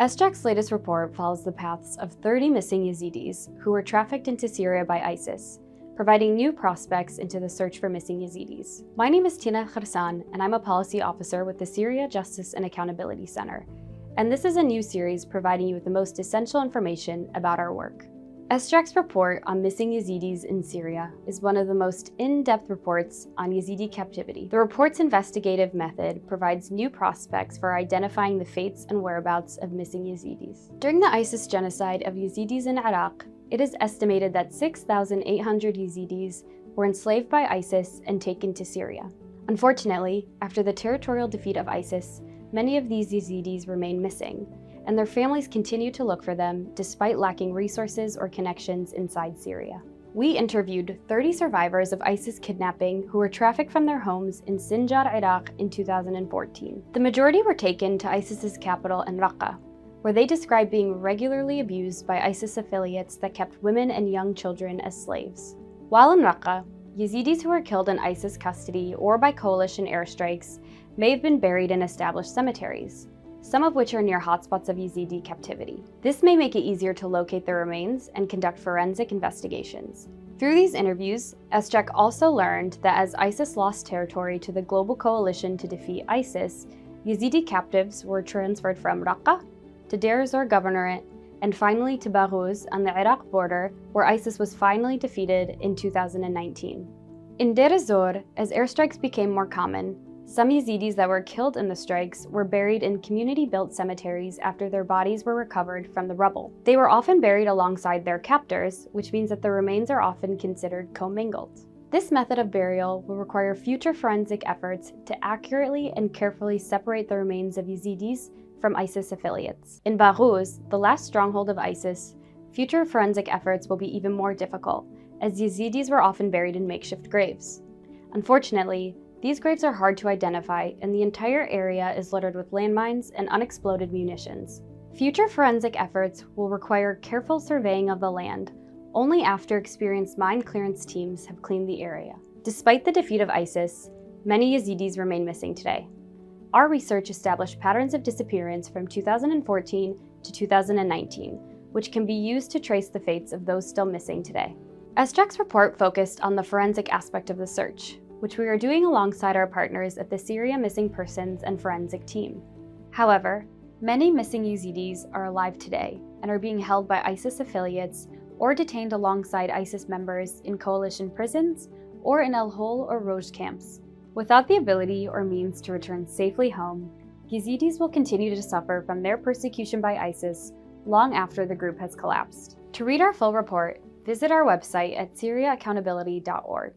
SJAC's latest report follows the paths of 30 missing Yazidis who were trafficked into Syria by ISIS, providing new prospects into the search for missing Yazidis. My name is Tina Kharsan, and I'm a policy officer with the Syria Justice and Accountability Center. And this is a new series providing you with the most essential information about our work. SJAC's report on missing Yazidis in Syria is one of the most in-depth reports on Yazidi captivity. The report's investigative method provides new prospects for identifying the fates and whereabouts of missing Yazidis. During the ISIS genocide of Yazidis in Iraq, it is estimated that 6,800 Yazidis were enslaved by ISIS and taken to Syria. Unfortunately, after the territorial defeat of ISIS, many of these Yazidis remain missing, and their families continue to look for them despite lacking resources or connections inside Syria. We interviewed 30 survivors of ISIS kidnapping who were trafficked from their homes in Sinjar, Iraq in 2014. The majority were taken to ISIS's capital in Raqqa, where they described being regularly abused by ISIS affiliates that kept women and young children as slaves. While in Raqqa, Yazidis who were killed in ISIS custody or by coalition airstrikes may have been buried in established cemeteries, some of which are near hotspots of Yazidi captivity. This may make it easier to locate their remains and conduct forensic investigations. Through these interviews, SJAC also learned that as ISIS lost territory to the global coalition to defeat ISIS, Yazidi captives were transferred from Raqqa to Deir ez-Zor Governorate, and finally to Baghuz on the Iraq border, where ISIS was finally defeated in 2019. In Deir ez-Zor, as airstrikes became more common, some Yazidis that were killed in the strikes were buried in community-built cemeteries after their bodies were recovered from the rubble. They were often buried alongside their captors, which means that the remains are often considered commingled. This method of burial will require future forensic efforts to accurately and carefully separate the remains of Yazidis from ISIS affiliates. In Baghuz, the last stronghold of ISIS, future forensic efforts will be even more difficult, as Yazidis were often buried in makeshift graves. Unfortunately, these graves are hard to identify, and the entire area is littered with landmines and unexploded munitions. Future forensic efforts will require careful surveying of the land, only after experienced mine clearance teams have cleaned the area. Despite the defeat of ISIS, many Yazidis remain missing today. Our research established patterns of disappearance from 2014 to 2019, which can be used to trace the fates of those still missing today. SJAC's report focused on the forensic aspect of the search, which we are doing alongside our partners at the Syria Missing Persons and Forensic Team. However, many missing Yazidis are alive today and are being held by ISIS affiliates or detained alongside ISIS members in coalition prisons or in al-Hol or Roj camps. Without the ability or means to return safely home, Yazidis will continue to suffer from their persecution by ISIS long after the group has collapsed. To read our full report, visit our website at syriaaccountability.org.